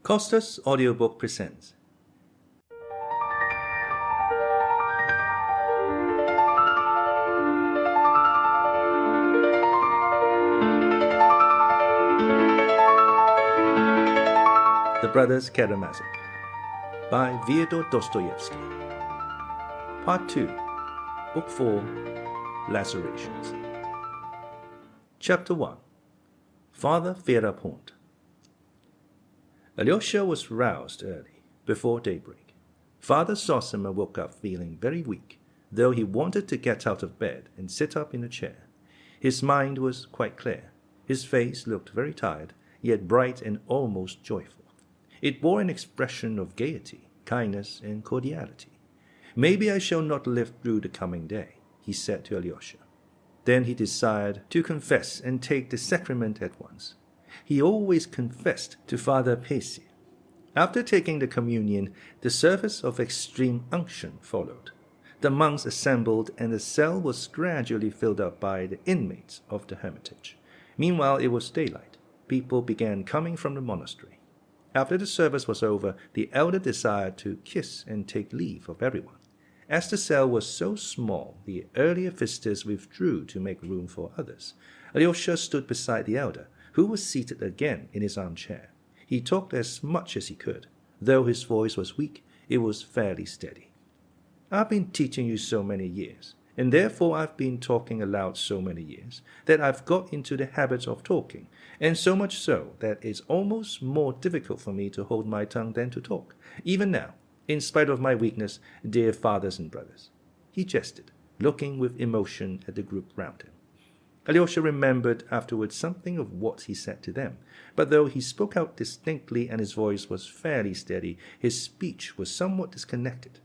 Costa's audiobook presents The Brothers Karamazov by Fyodor Dostoyevsky. Part 2, Book 4, Lacerations. Chapter 1, Father Ferapont. Alyosha was roused early, before daybreak. Father Zossima woke up feeling very weak, though he wanted to get out of bed and sit up in a chair. His mind was quite clear. His face looked very tired, yet bright and almost joyful. It bore an expression of gaiety, kindness, and cordiality. "Maybe I shall not live through the coming day," he said to Alyosha. Then he desired to confess and take the sacrament at once. He always confessed to Father Pacy. After taking the communion, the service of extreme unction followed. The monks assembled, and the cell was gradually filled up by the inmates of the hermitage. Meanwhile, it was daylight. People began coming from the monastery. After the service was over, the elder desired to kiss and take leave of everyone. As the cell was so small, the earlier visitors withdrew to make room for others. Alyosha stood beside the elder, who was seated again in his armchair. He talked as much as he could. Though his voice was weak, it was fairly steady. "I've been teaching you so many years, and therefore I've been talking aloud so many years, that I've got into the habit of talking, and so much so that it's almost more difficult for me to hold my tongue than to talk, even now, in spite of my weakness, dear fathers and brothers." He jested, looking with emotion at the group round him. Alyosha remembered afterwards something of what he said to them, but though he spoke out distinctly and his voice was fairly steady, his speech was somewhat disconnected.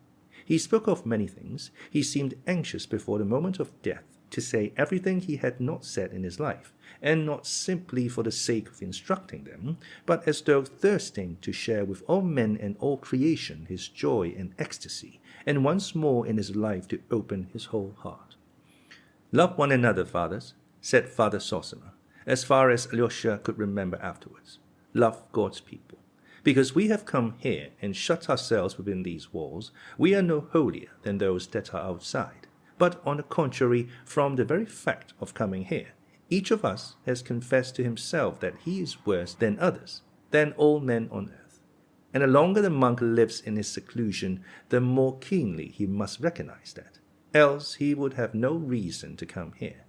He spoke of many things. He seemed anxious before the moment of death to say everything he had not said in his life, and not simply for the sake of instructing them, but as though thirsting to share with all men and all creation his joy and ecstasy, and once more in his life to open his whole heart. "Love one another, fathers," said Father Zossima, as far as Alyosha could remember afterwards. "Love God's people. Because we have come here and shut ourselves within these walls, we are no holier than those that are outside. But on the contrary, from the very fact of coming here, each of us has confessed to himself that he is worse than others, than all men on earth. And the longer the monk lives in his seclusion, the more keenly he must recognize that. Else he would have no reason to come here.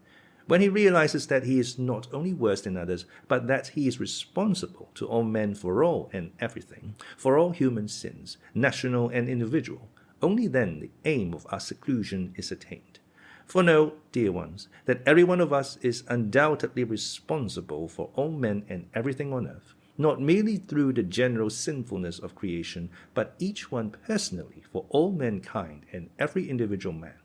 When he realizes that he is not only worse than others, but that he is responsible to all men for all and everything, for all human sins, national and individual, only then the aim of our seclusion is attained. For know, dear ones, that every one of us is undoubtedly responsible for all men and everything on earth, not merely through the general sinfulness of creation, but each one personally for all mankind and every individual man.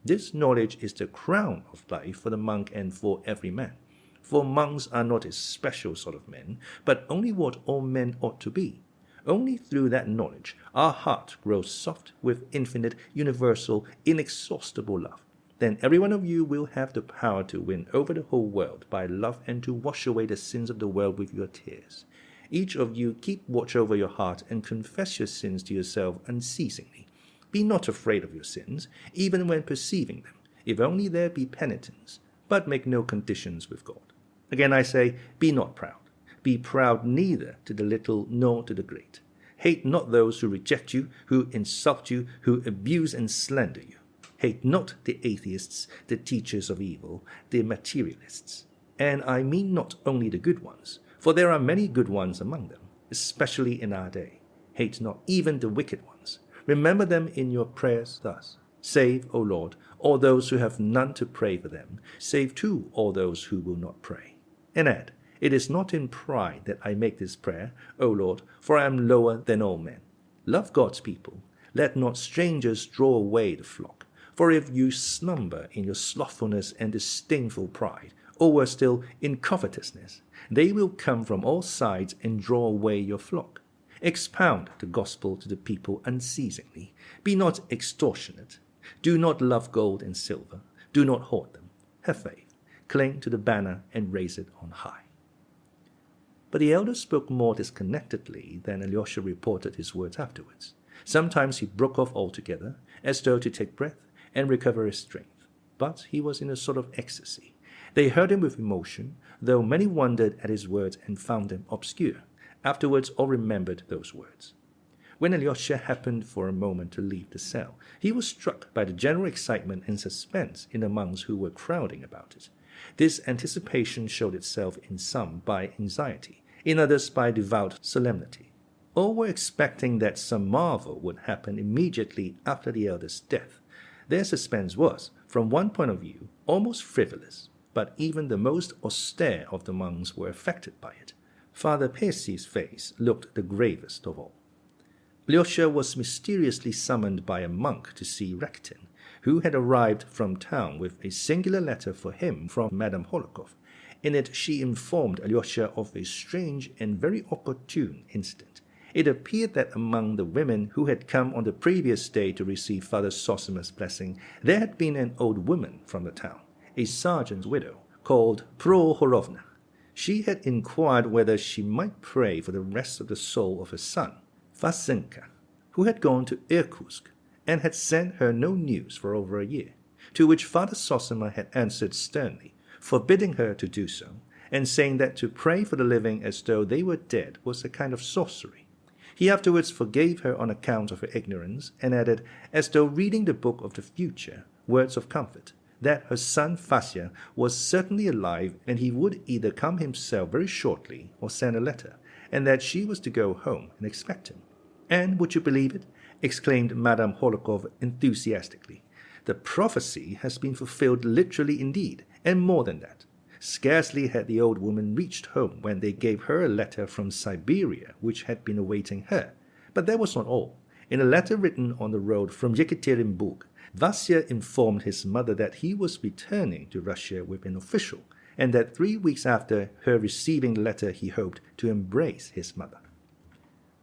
This knowledge is the crown of life for the monk and for every man. For monks are not a special sort of men, but only what all men ought to be. Only through that knowledge our heart grows soft with infinite, universal, inexhaustible love. Then every one of you will have the power to win over the whole world by love and to wash away the sins of the world with your tears. Each of you keep watch over your heart and confess your sins to yourself unceasingly. Be not afraid of your sins, even when perceiving them, if only there be penitence, but make no conditions with God. Again I say, be not proud. Be proud neither to the little nor to the great. Hate not those who reject you, who insult you, who abuse and slander you. Hate not the atheists, the teachers of evil, the materialists. And I mean not only the good ones, for there are many good ones among them, especially in our day. Hate not even the wicked ones. Remember them in your prayers thus. Save, O Lord, all those who have none to pray for them. Save too all those who will not pray. And add, it is not in pride that I make this prayer, O Lord, for I am lower than all men. Love God's people. Let not strangers draw away the flock. For if you slumber in your slothfulness and disdainful pride, or worse still, in covetousness, they will come from all sides and draw away your flock. Expound the gospel to the people unceasingly. Be not extortionate. Do not love gold and silver. Do not hoard them. Have faith. Cling to the banner and raise it on high. but the elder spoke more disconnectedly than Alyosha reported his words afterwards. Sometimes he broke off altogether, as though to take breath and recover his strength. But he was in a sort of ecstasy. They heard him with emotion, though many wondered at his words and found them obscure. Afterwards all remembered those words. When Alyosha happened for a moment to leave the cell, he was struck by the general excitement and suspense in the monks who were crowding about it. This anticipation showed itself in some by anxiety, in others by devout solemnity. All were expecting that some marvel would happen immediately after the elder's death. Their suspense was, from one point of view, almost frivolous, but even the most austere of the monks were affected by it. Father Percy's face looked the gravest of all. Alyosha was mysteriously summoned by a monk to see Rakitin, who had arrived from town with a singular letter for him from Madame Hohlakov. In it she informed Alyosha of a strange and very opportune incident. It appeared that among the women who had come on the previous day to receive Father Zossima's blessing, there had been an old woman from the town, a sergeant's widow, called Prohorovna. She had inquired whether she might pray for the rest of the soul of her son, Vasenka, who had gone to Irkutsk, and had sent her no news for over a year, to which Father Zossima had answered sternly, forbidding her to do so, and saying that to pray for the living as though they were dead was a kind of sorcery. He afterwards forgave her on account of her ignorance, and added, as though reading the book of the future, words of comfort, that her son Vasya was certainly alive, and he would either come himself very shortly or send a letter, and that she was to go home and expect him. And, would you believe it, exclaimed Madame Hohlakov enthusiastically, the prophecy has been fulfilled literally indeed, and more than that. Scarcely had the old woman reached home when they gave her a letter from Siberia which had been awaiting her. But that was not all. In a letter written on the road from Yekaterinburg, Vasya informed his mother that he was returning to Russia with an official, and that 3 weeks after her receiving the letter he hoped to embrace his mother.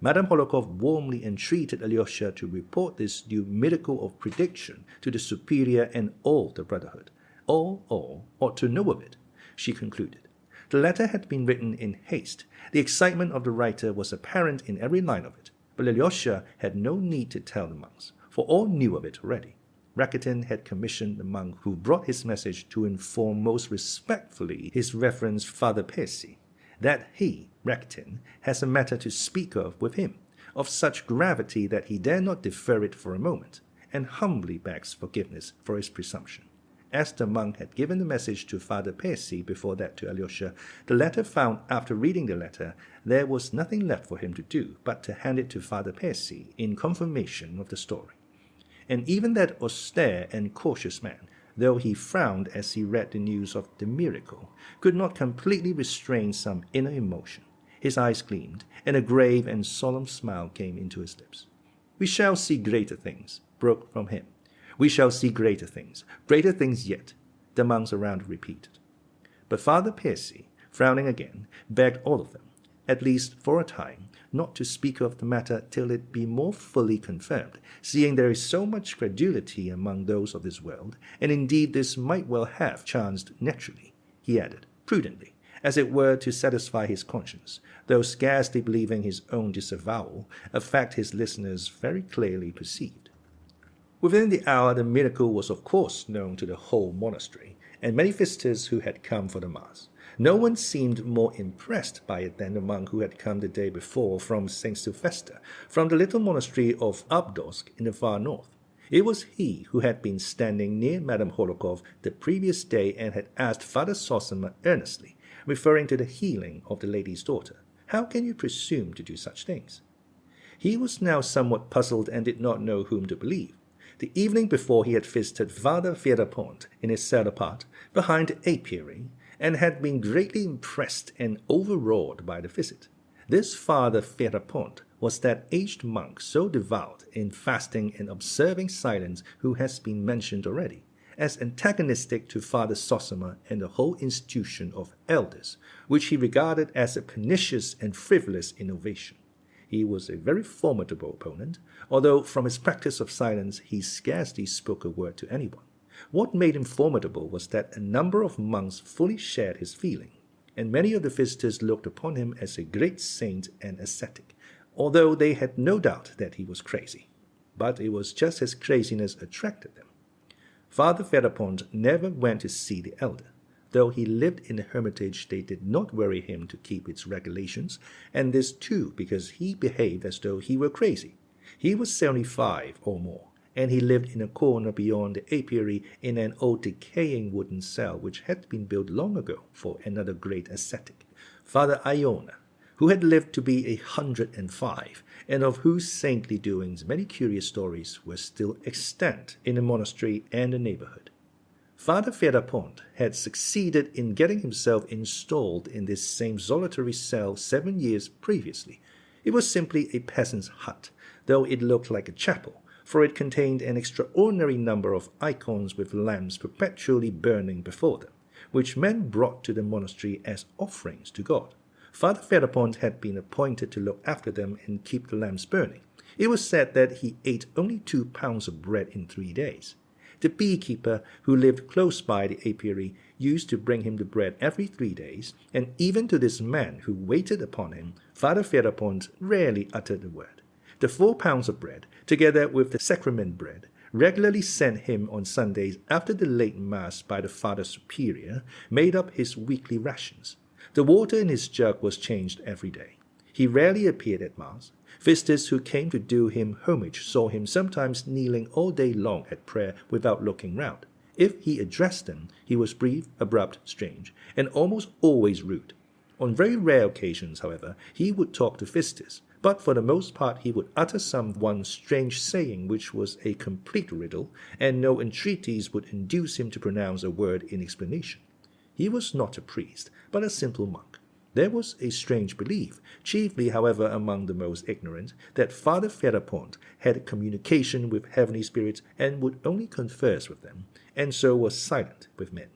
Madame Hohlakov warmly entreated Alyosha to report this new miracle of prediction to the superior and all the brotherhood. All ought to know of it, she concluded. The letter had been written in haste. The excitement of the writer was apparent in every line of it, but Alyosha had no need to tell the monks, for all knew of it already. Rakitin had commissioned the monk who brought his message to inform most respectfully his reverend Father Percy, that he, Rakitin, has a matter to speak of with him, of such gravity that he dare not defer it for a moment, and humbly begs forgiveness for his presumption. As the monk had given the message to Father Percy before that to Alyosha, the latter found after reading the letter there was nothing left for him to do but to hand it to Father Percy in confirmation of the story. And even that austere and cautious man, though he frowned as he read the news of the miracle, could not completely restrain some inner emotion. His eyes gleamed, and a grave and solemn smile came into his lips. "We shall see greater things," broke from him. "We shall see greater things yet," the monks around repeated. But Father Percy, frowning again, begged all of them, at least for a time, not to speak of the matter till it be more fully confirmed, seeing there is so much credulity among those of this world, and indeed this might well have chanced naturally, he added, prudently, as it were to satisfy his conscience, though scarcely believing his own disavowal, a fact his listeners very clearly perceived. Within the hour the miracle was of course known to the whole monastery, and many visitors who had come for the Mass. No one seemed more impressed by it than the monk who had come the day before from St. Sylvester, from the little monastery of Abdorsk in the far north. It was he who had been standing near Madame Hohlakov the previous day and had asked Father Zossima earnestly, referring to the healing of the lady's daughter, "How can you presume to do such things?" He was now somewhat puzzled and did not know whom to believe. The evening before he had visited Father Ferapont in his cell apart, behind the apiary, and had been greatly impressed and overawed by the visit. This Father Ferapont was that aged monk so devout in fasting and observing silence who has been mentioned already, as antagonistic to Father Zossima and the whole institution of elders, which he regarded as a pernicious and frivolous innovation. He was a very formidable opponent, although from his practice of silence he scarcely spoke a word to anyone. What made him formidable was that a number of monks fully shared his feeling. and many of the visitors looked upon him as a great saint and ascetic, although they had no doubt that he was crazy. But it was just his craziness attracted them. Father Ferapont never went to see the elder. Though he lived in a hermitage, they did not worry him to keep its regulations, and this too because he behaved as though he were crazy. He was 75 or more, and he lived in a corner beyond the apiary in an old decaying wooden cell which had been built long ago for another great ascetic, Father Iona, who had lived to be 105, and of whose saintly doings many curious stories were still extant in the monastery and the neighborhood. Father Ferapont had succeeded in getting himself installed in this same solitary cell 7 years previously. It was simply a peasant's hut, though it looked like a chapel, for it contained an extraordinary number of icons with lamps perpetually burning before them, which men brought to the monastery as offerings to God. Father Ferapont had been appointed to look after them and keep the lamps burning. It was said that he ate only 2 pounds of bread in 3 days. The beekeeper, who lived close by the apiary, used to bring him the bread every 3 days, and even to this man who waited upon him, Father Ferapont rarely uttered a word. The 4 pounds of bread, together with the sacrament bread, regularly sent him on Sundays after the late Mass by the Father Superior, made up his weekly rations. The water in his jug was changed every day. He rarely appeared at Mass. Visitors who came to do him homage saw him sometimes kneeling all day long at prayer without looking round. If he addressed them, he was brief, abrupt, strange, and almost always rude. On very rare occasions, however, he would talk to visitors, but for the most part he would utter some one strange saying which was a complete riddle, and no entreaties would induce him to pronounce a word in explanation. He was not a priest, but a simple monk. There was a strange belief, chiefly, however, among the most ignorant, that Father Ferapont had communication with heavenly spirits and would only converse with them, and so was silent with men.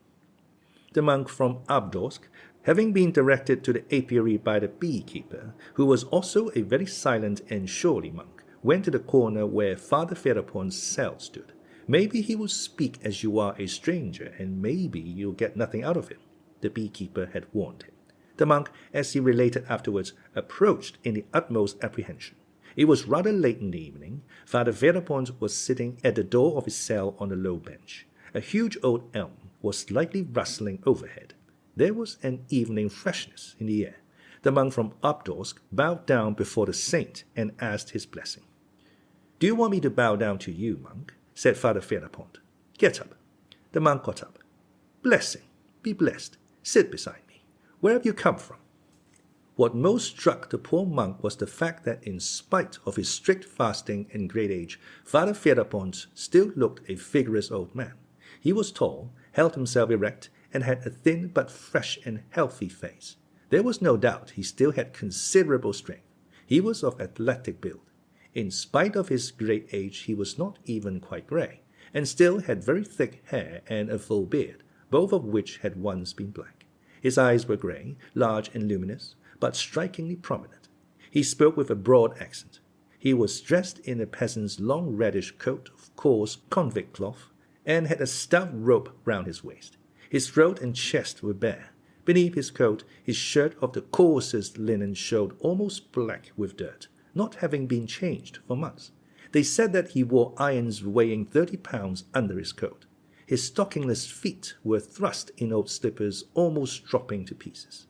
The monk from Abdorsk, having been directed to the apiary by the beekeeper, who was also a very silent and surly monk, went to the corner where Father Ferapont's cell stood. Maybe he will speak as you are a stranger, and maybe you'll get nothing out of him, the beekeeper had warned him. The monk, as he related afterwards, approached in the utmost apprehension. It was rather late in the evening. Father Ferapont was sitting at the door of his cell on a low bench. A huge old elm was slightly rustling overhead. There was an evening freshness in the air. The monk from Abdorsk bowed down before the saint and asked his blessing. "Do you want me to bow down to you, monk?" said Father Ferapont. "Get up." The monk got up. "Blessing, be blessed. Sit beside me. Where have you come from?" What most struck the poor monk was the fact that in spite of his strict fasting and great age, Father Ferapont still looked a vigorous old man. He was tall, held himself erect, and had a thin but fresh and healthy face. There was no doubt he still had considerable strength. He was of athletic build. In spite of his great age, he was not even quite grey, and still had very thick hair and a full beard, both of which had once been black. His eyes were grey, large and luminous, but strikingly prominent. He spoke with a broad accent. He was dressed in a peasant's long reddish coat of coarse convict cloth, and had a stout rope round his waist. His throat and chest were bare. Beneath his coat, his shirt of the coarsest linen showed almost black with dirt, not having been changed for months. They said that he wore irons weighing 30 pounds under his coat. His stockingless feet were thrust in old slippers almost dropping to pieces.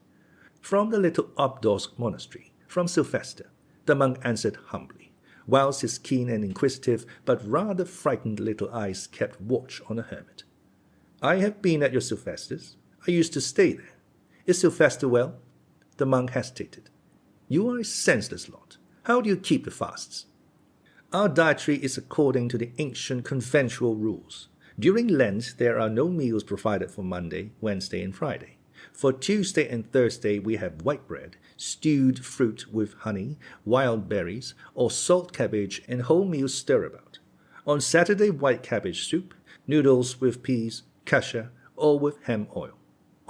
"From the little Abdorsk monastery, from Sylvester," the monk answered humbly, whilst his keen and inquisitive but rather frightened little eyes kept watch on the hermit. "I have been at your Sylvester's. I used to stay there. Is Sylvester well?" The monk hesitated. "You are a senseless lot. How do you keep the fasts?" "Our dietary is according to the ancient conventual rules. During Lent, there are no meals provided for Monday, Wednesday, and Friday. For Tuesday and Thursday, we have white bread, stewed fruit with honey, wild berries, or salt cabbage and wholemeal stirabout. On Saturday, white cabbage soup, noodles with peas, kasha, or with ham oil.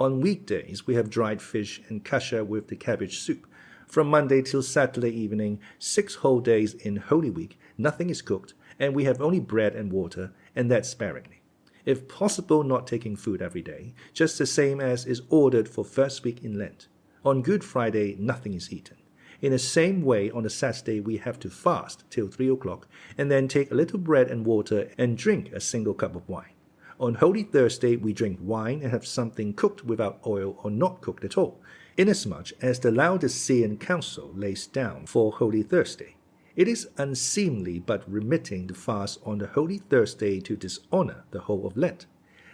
On weekdays, we have dried fish and kasha with the cabbage soup. From Monday till Saturday evening, 6 whole days in Holy Week, nothing is cooked, and we have only bread and water, and that sparingly. If possible, not taking food every day, just the same as is ordered for first week in Lent. On Good Friday, nothing is eaten. In the same way, on the Saturday, we have to fast till 3 o'clock, and then take a little bread and water and drink a single cup of wine. On Holy Thursday, we drink wine and have something cooked without oil or not cooked at all, inasmuch as the Laodicean Council lays down for Holy Thursday. It is unseemly but remitting the fast on the Holy Thursday to dishonor the whole of Lent.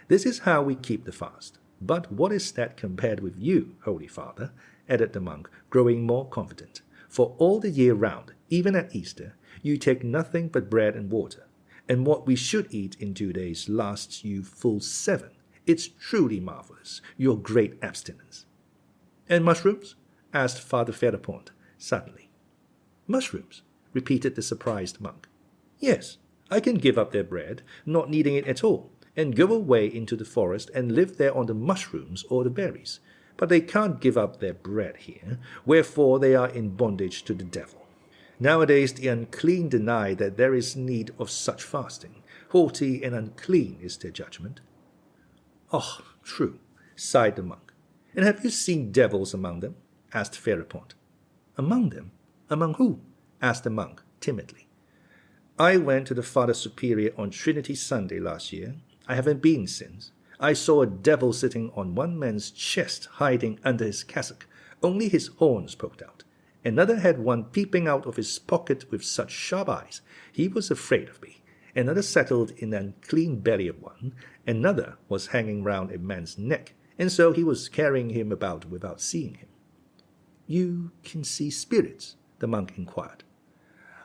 This is how we keep the fast. But what is that compared with you, Holy Father? Added the monk, growing more confident. For all the year round, even at Easter, you take nothing but bread and water. And what we should eat in 2 days lasts you full 7. It's truly marvelous, your great abstinence. And mushrooms? Asked Father Ferapont, suddenly. Mushrooms? Repeated the surprised monk. Yes, I can give up their bread, not needing it at all, and go away into the forest and live there on the mushrooms or the berries. But they can't give up their bread here, wherefore they are in bondage to the devil. Nowadays the unclean deny that there is need of such fasting. Haughty and unclean is their judgment. Oh, true, sighed the monk. And have you seen devils among them? Asked Ferapont. Among them? Among who? Asked the monk timidly. I went to the Father Superior on Trinity Sunday last year. I haven't been since. I saw a devil sitting on one man's chest, hiding under his cassock, only his horns poked out. Another had one peeping out of his pocket with such sharp eyes, he was afraid of me. Another settled in the unclean belly of one. Another was hanging round a man's neck, and so he was carrying him about without seeing him. You can see spirits? The monk inquired.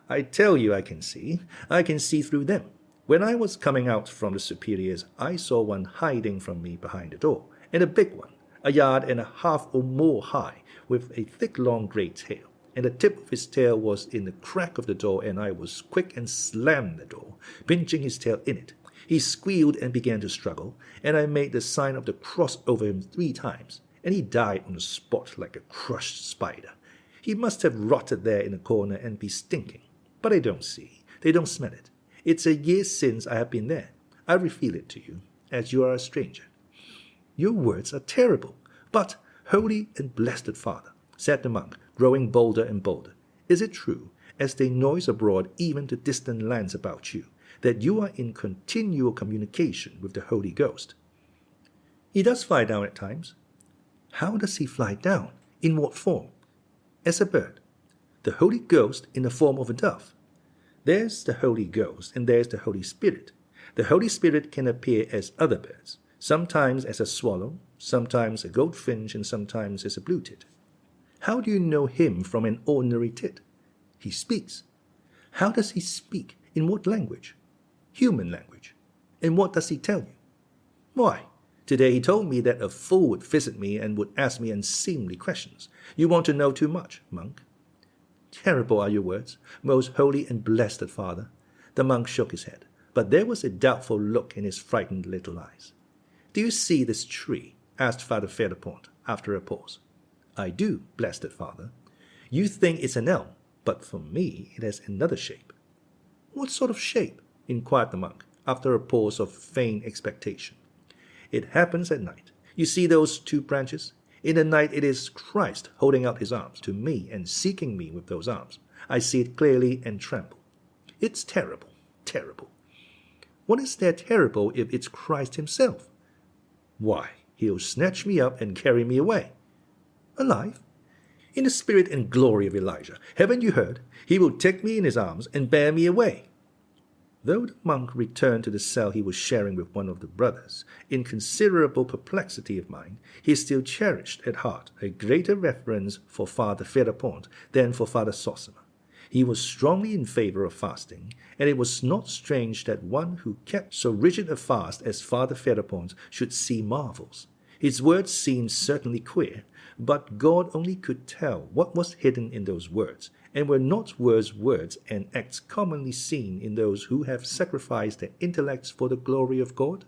I tell you I can see through them. When I was coming out from the superiors, I saw one hiding from me behind the door, and a big one, 1.5 yards or more high, with a thick long grey tail, and the tip of his tail was in the crack of the door, and I was quick and slammed the door, pinching his tail in it. He squealed and began to struggle, and I made the sign of the cross over him 3 times, and he died on the spot like a crushed spider. He must have rotted there in a corner and be stinking. But they don't see, they don't smell it. It's a year since I have been there. I reveal it to you, as you are a stranger. Your words are terrible, but, holy and blessed Father, said the monk, growing bolder and bolder, is it true, as they noise abroad even to distant lands about you, that you are in continual communication with the Holy Ghost? He does fly down at times. How does he fly down? In what form? As a bird. The Holy Ghost in the form of a dove. There's the Holy Ghost, and there's the Holy Spirit. The Holy Spirit can appear as other birds, sometimes as a swallow, sometimes a goldfinch, and sometimes as a blue tit. How do you know him from an ordinary tit? He speaks. How does he speak? In what language? Human language. And what does he tell you? Why, today he told me that a fool would visit me and would ask me unseemly questions. You want to know too much, monk. Terrible are your words, most holy and blessed Father. The monk shook his head, but there was a doubtful look in his frightened little eyes. Do you see this tree? Asked Father Ferapont, after a pause. I do, blessed Father. You think it's an elm, but for me it has another shape. What sort of shape? Inquired the monk, after a pause of feigned expectation. It happens at night. You see those 2 branches? In the night it is Christ holding out his arms to me and seeking me with those arms. I see it clearly and tremble. It's terrible, terrible. What is there terrible if it's Christ himself? Why, he'll snatch me up and carry me away. Alive? In the spirit and glory of Elijah. Haven't you heard? He will take me in his arms and bear me away. Though the monk returned to the cell he was sharing with one of the brothers, in considerable perplexity of mind, he still cherished at heart a greater reverence for Father Ferapont than for Father Zossima. He was strongly in favor of fasting, and it was not strange that one who kept so rigid a fast as Father Ferapont should see marvels. His words seemed certainly queer, but God only could tell what was hidden in those words, and were not words and acts commonly seen in those who have sacrificed their intellects for the glory of God?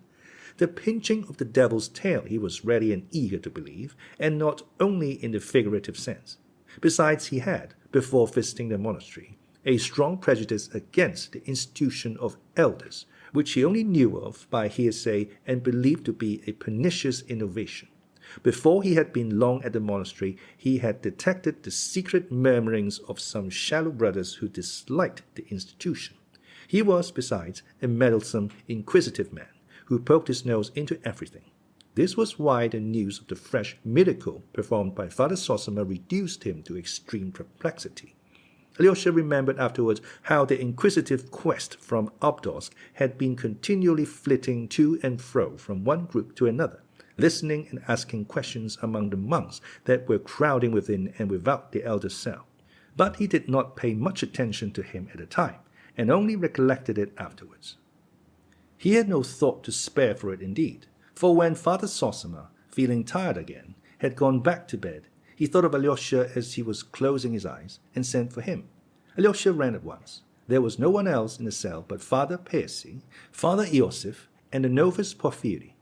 The pinching of the devil's tail he was ready and eager to believe, and not only in the figurative sense. Besides, he had, before visiting the monastery, a strong prejudice against the institution of elders, which he only knew of by hearsay and believed to be a pernicious innovation. Before he had been long at the monastery, he had detected the secret murmurings of some shallow brothers who disliked the institution. He was, besides, a meddlesome, inquisitive man, who poked his nose into everything. This was why the news of the fresh miracle performed by Father Zossima reduced him to extreme perplexity. Alyosha remembered afterwards how the inquisitive quest from Obdorsk had been continually flitting to and fro from one group to another, listening and asking questions among the monks that were crowding within and without the elder's cell. But he did not pay much attention to him at the time, and only recollected it afterwards. He had no thought to spare for it indeed, for when Father Zossima, feeling tired again, had gone back to bed, he thought of Alyosha as he was closing his eyes, and sent for him. Alyosha ran at once. There was no one else in the cell but Father Percy, Father Iosif, and the novice Porphyry.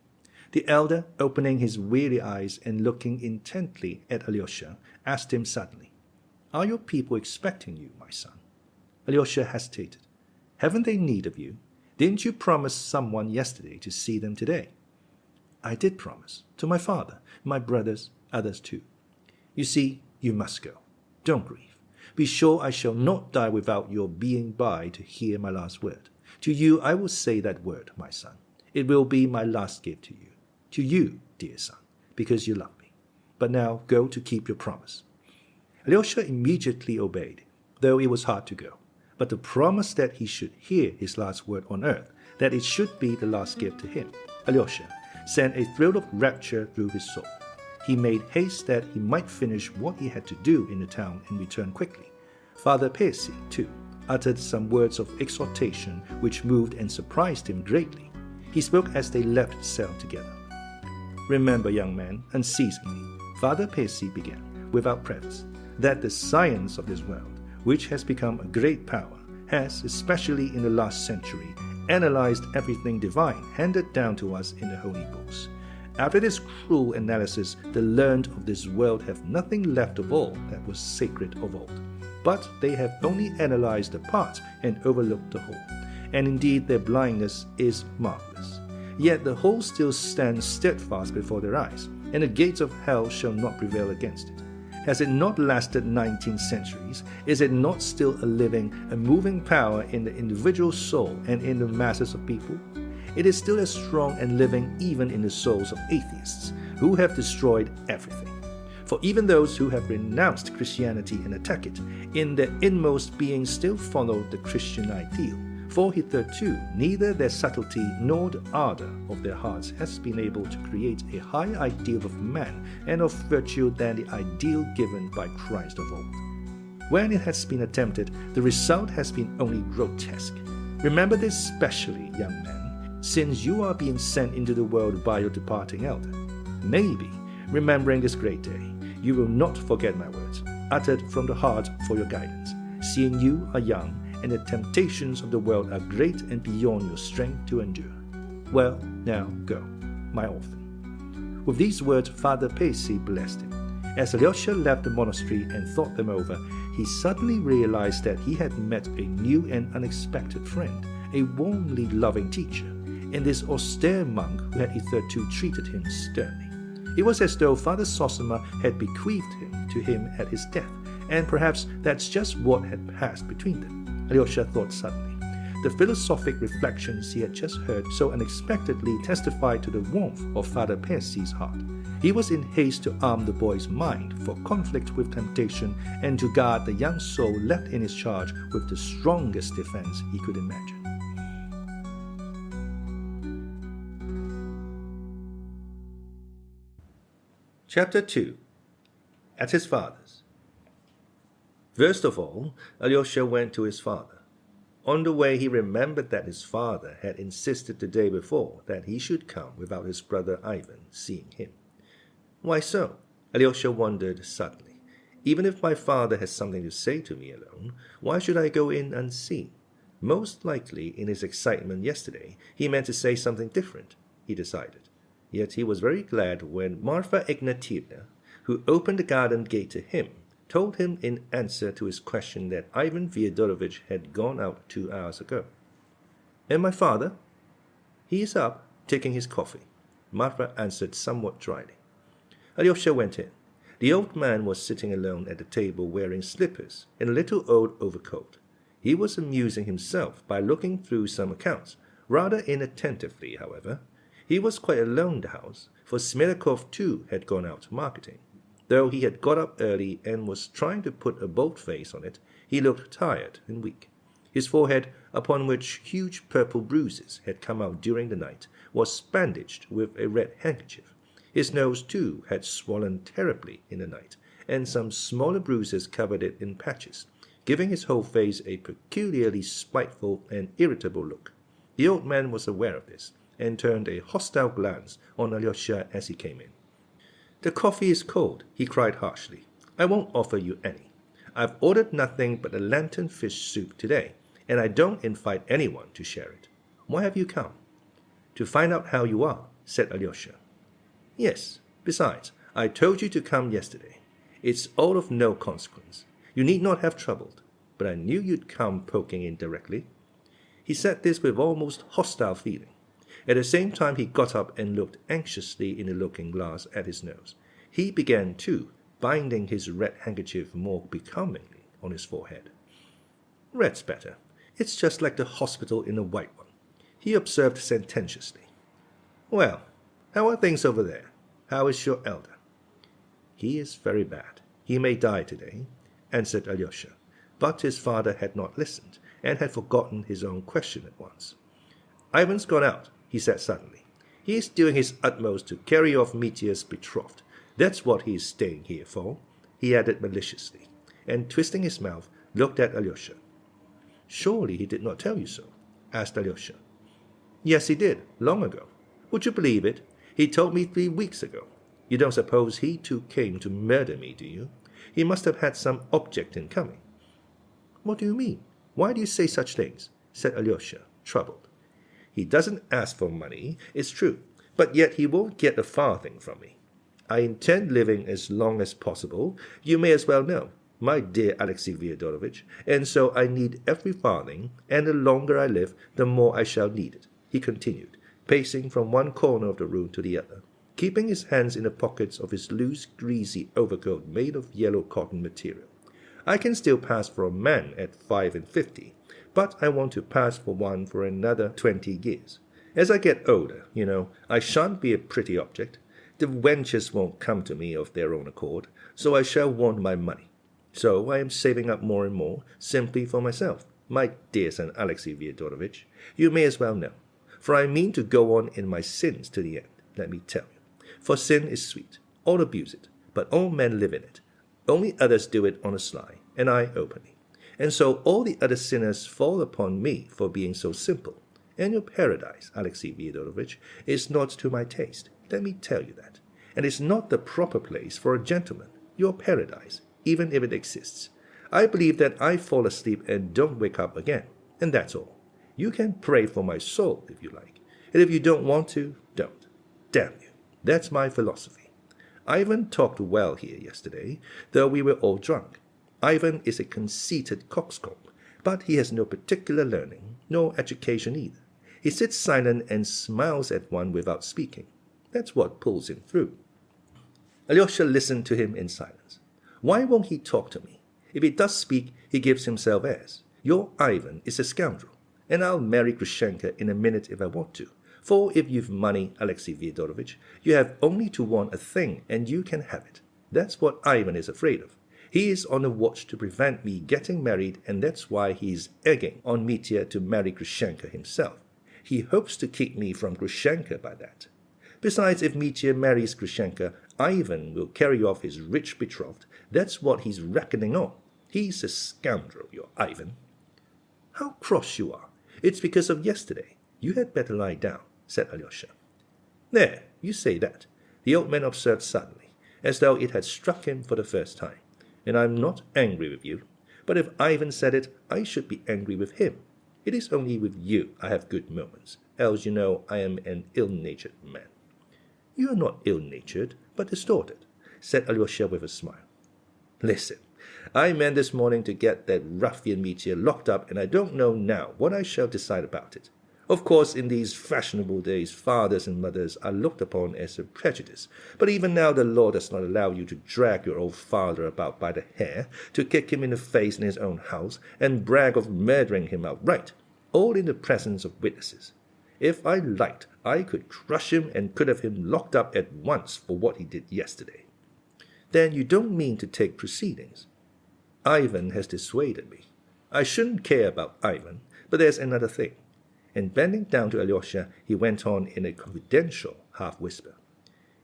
The elder, opening his weary eyes and looking intently at Alyosha, asked him suddenly, "Are your people expecting you, my son?" Alyosha hesitated. "Haven't they need of you? Didn't you promise someone yesterday to see them today?" "I did promise, to my father, my brothers, others too." "You see, you must go. Don't grieve. Be sure I shall not die without your being by to hear my last word. To you I will say that word, my son. It will be my last gift to you. To you, dear son, because you love me. But now go to keep your promise." Alyosha immediately obeyed, though it was hard to go. But the promise that he should hear his last word on earth, that it should be the last gift to him, Alyosha, sent a thrill of rapture through his soul. He made haste that he might finish what he had to do in the town and return quickly. Father Percy, too, uttered some words of exhortation which moved and surprised him greatly. He spoke as they left the cell together. "Remember, young man, unceasingly," Father Percy began, without preface, "that the science of this world, which has become a great power, has, especially in the last century, analyzed everything divine handed down to us in the holy books. After this cruel analysis, the learned of this world have nothing left of all that was sacred of old. But they have only analyzed the part and overlooked the whole. And indeed their blindness is marvelous. Yet the whole still stands steadfast before their eyes, and the gates of hell shall not prevail against it. Has it not lasted 19 centuries? Is it not still a living, a moving power in the individual soul and in the masses of people? It is still as strong and living even in the souls of atheists, who have destroyed everything. For even those who have renounced Christianity and attack it, in their inmost being still follow the Christian ideal. For hitherto neither their subtlety nor the ardor of their hearts has been able to create a higher ideal of man and of virtue than the ideal given by Christ of old. When it has been attempted, the result has been only grotesque. Remember this specially, young man, since you are being sent into the world by your departing elder. Maybe, remembering this great day, you will not forget my words, uttered from the heart for your guidance, seeing you are young, and the temptations of the world are great and beyond your strength to endure. Well, now go, my orphan." With these words, Father Percy blessed him. As Alyosha left the monastery and thought them over, he suddenly realized that he had met a new and unexpected friend, a warmly loving teacher, in this austere monk who had hitherto treated him sternly. It was as though Father Zossima had bequeathed him to him at his death, and perhaps that's just what had passed between them. Alyosha thought suddenly. The philosophic reflections he had just heard so unexpectedly testified to the warmth of Father Percy's heart. He was in haste to arm the boy's mind for conflict with temptation and to guard the young soul left in his charge with the strongest defense he could imagine. Chapter 2. At his father's. First of all, Alyosha went to his father. On the way he remembered that his father had insisted the day before that he should come without his brother Ivan seeing him. Why so? Alyosha wondered suddenly. Even if my father has something to say to me alone, why should I go in unseen? Most likely, in his excitement yesterday, he meant to say something different, he decided. Yet he was very glad when Marfa Ignatyevna, who opened the garden gate to him, told him in answer to his question that Ivan Fyodorovitch had gone out 2 hours ago. "And my father?" "He is up, taking his coffee," Marfa answered somewhat dryly. Alyosha went in. The old man was sitting alone at the table wearing slippers and a little old overcoat. He was amusing himself by looking through some accounts, rather inattentively, however. He was quite alone in the house, for Smelikov too had gone out marketing. Though he had got up early and was trying to put a bold face on it, he looked tired and weak. His forehead, upon which huge purple bruises had come out during the night, was bandaged with a red handkerchief. His nose, too, had swollen terribly in the night, and some smaller bruises covered it in patches, giving his whole face a peculiarly spiteful and irritable look. The old man was aware of this, and turned a hostile glance on Alyosha as he came in. "The coffee is cold," he cried harshly. "I won't offer you any. I've ordered nothing but a lantern fish soup today, and I don't invite anyone to share it. Why have you come?" "To find out how you are," said Alyosha. "Yes. Besides, I told you to come yesterday. It's all of no consequence. You need not have troubled. But I knew you'd come poking in directly." He said this with almost hostile feeling. At the same time he got up and looked anxiously in the looking-glass at his nose. He began, too, binding his red handkerchief more becomingly on his forehead. "Red's better. It's just like the hospital in a white one," he observed sententiously. "Well, how are things over there? How is your elder?" "He is very bad. He may die today," answered Alyosha. But his father had not listened, and had forgotten his own question at once. "Ivan's gone out," he said suddenly. "He is doing his utmost to carry off Mitya's betrothed. That's what he is staying here for," he added maliciously, and twisting his mouth, looked at Alyosha. "Surely he did not tell you so?" asked Alyosha. "Yes, he did, long ago. Would you believe it? He told me 3 weeks ago. You don't suppose he too came to murder me, do you? He must have had some object in coming." "What do you mean? Why do you say such things?" said Alyosha, troubled. "He doesn't ask for money, it's true, but yet he won't get a farthing from me. I intend living as long as possible, you may as well know, my dear Alexey Fyodorovitch, and so I need every farthing, and the longer I live, the more I shall need it," he continued, pacing from one corner of the room to the other, keeping his hands in the pockets of his loose, greasy overcoat made of yellow cotton material. "I can still pass for a man at 55, but I want to pass for one for another 20 years. As I get older, you know, I shan't be a pretty object. The wenches won't come to me of their own accord, so I shall want my money. So I am saving up more and more, simply for myself, my dear son Alexey Fyodorovitch. You may as well know. For I mean to go on in my sins to the end, let me tell you. For sin is sweet, all abuse it, but all men live in it. Only others do it on the sly, and I openly. And so all the other sinners fall upon me for being so simple. And your paradise, Alexey Fyodorovitch, is not to my taste, let me tell you that. And it's not the proper place for a gentleman, your paradise, even if it exists. I believe that I fall asleep and don't wake up again, and that's all. You can pray for my soul if you like, and if you don't want to, don't. Damn you. That's my philosophy. Ivan talked well here yesterday, though we were all drunk. Ivan is a conceited coxcomb, but he has no particular learning, nor education either. He sits silent and smiles at one without speaking. That's what pulls him through." Alyosha listened to him in silence. "Why won't he talk to me? If he does speak, he gives himself airs. Your Ivan is a scoundrel, and I'll marry Grushenka in a minute if I want to. For if you've money, Alexey Fyodorovitch, you have only to want a thing, and you can have it. That's what Ivan is afraid of. He is on the watch to prevent me getting married, and that's why he is egging on Mitya to marry Grushenka himself. He hopes to keep me from Grushenka by that. Besides, if Mitya marries Grushenka, Ivan will carry off his rich betrothed. That's what he's reckoning on. He's a scoundrel, your Ivan." "How cross you are. It's because of yesterday. You had better lie down," said Alyosha. "There, you say that," the old man observed suddenly, as though it had struck him for the first time. "And I'm not angry with you. But if Ivan said it, I should be angry with him. It is only with you I have good moments, else you know I am an ill-natured man." "You are not ill-natured, but distorted," said Alyosha with a smile. "Listen, I meant this morning to get that ruffian Mitya locked up, and I don't know now what I shall decide about it. Of course, in these fashionable days, fathers and mothers are looked upon as a prejudice. But even now the law does not allow you to drag your old father about by the hair, to kick him in the face in his own house, and brag of murdering him outright, all in the presence of witnesses. If I liked, I could crush him and could have him locked up at once for what he did yesterday. Then you don't mean to take proceedings? Ivan has dissuaded me. I shouldn't care about Ivan, but there's another thing. And bending down to Alyosha, he went on in a confidential half-whisper.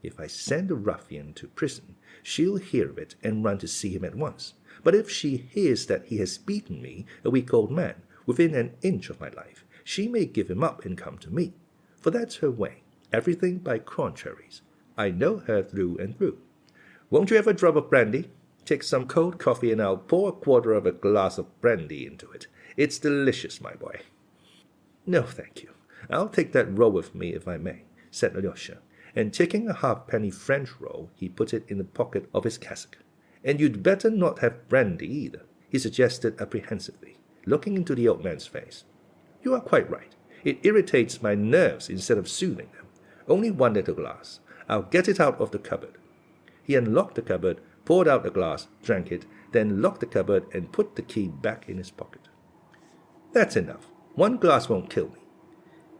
If I send the ruffian to prison, she'll hear of it and run to see him at once. But if she hears that he has beaten me, a weak-old man, within an inch of my life, she may give him up and come to me. For that's her way, everything by contraries. I know her through and through. Won't you have a drop of brandy? Take some cold coffee and I'll pour a quarter of a glass of brandy into it. It's delicious, my boy. No, thank you. I'll take that roll with me if I may, said Alyosha, and taking a halfpenny French roll, he put it in the pocket of his cassock. And you'd better not have brandy either, he suggested apprehensively, looking into the old man's face. You are quite right. It irritates my nerves instead of soothing them. Only one little glass. I'll get it out of the cupboard. He unlocked the cupboard, poured out a glass, drank it, then locked the cupboard and put the key back in his pocket. That's enough. One glass won't kill me.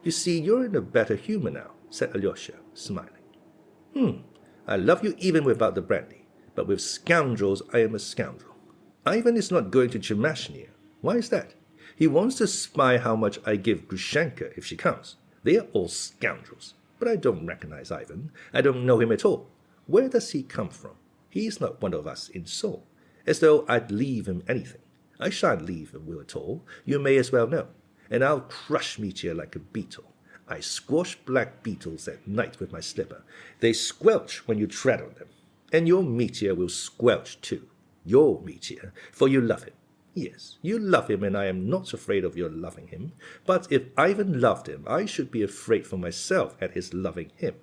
You see, you're in a better humor now, said Alyosha, smiling. I love you even without the brandy, but with scoundrels I am a scoundrel. Ivan is not going to Chemashnia. Why is that? He wants to spy how much I give Grushenka if she comes. They are all scoundrels. But I don't recognize Ivan. I don't know him at all. Where does he come from? He's not one of us in soul. As though I'd leave him anything. I shan't leave him Will at all. You may as well know. And I'll crush Mitya like a beetle. I squash black beetles at night with my slipper. They squelch when you tread on them. And your Mitya will squelch too. Your Mitya, for you love him. Yes, you love him, and I am not afraid of your loving him. But if Ivan loved him, I should be afraid for myself at his loving him.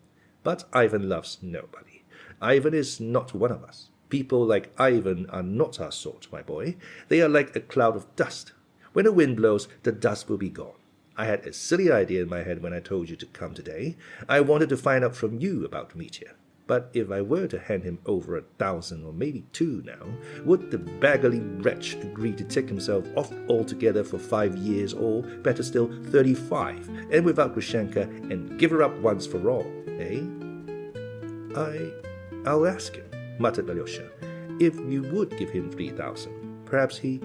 But Ivan loves nobody. Ivan is not one of us. People like Ivan are not our sort, my boy. They are like a cloud of dust. When the wind blows, the dust will be gone. I had a silly idea in my head when I told you to come today. I wanted to find out from you about Mitya. But if I were to hand him over 1,000 or maybe 2 now, would the beggarly wretch agree to take himself off altogether for 5 years or, better still, 35, and without Grushenka, and give her up once for all, eh? I'll ask him, muttered Alyosha. If you would give him 3,000, perhaps he...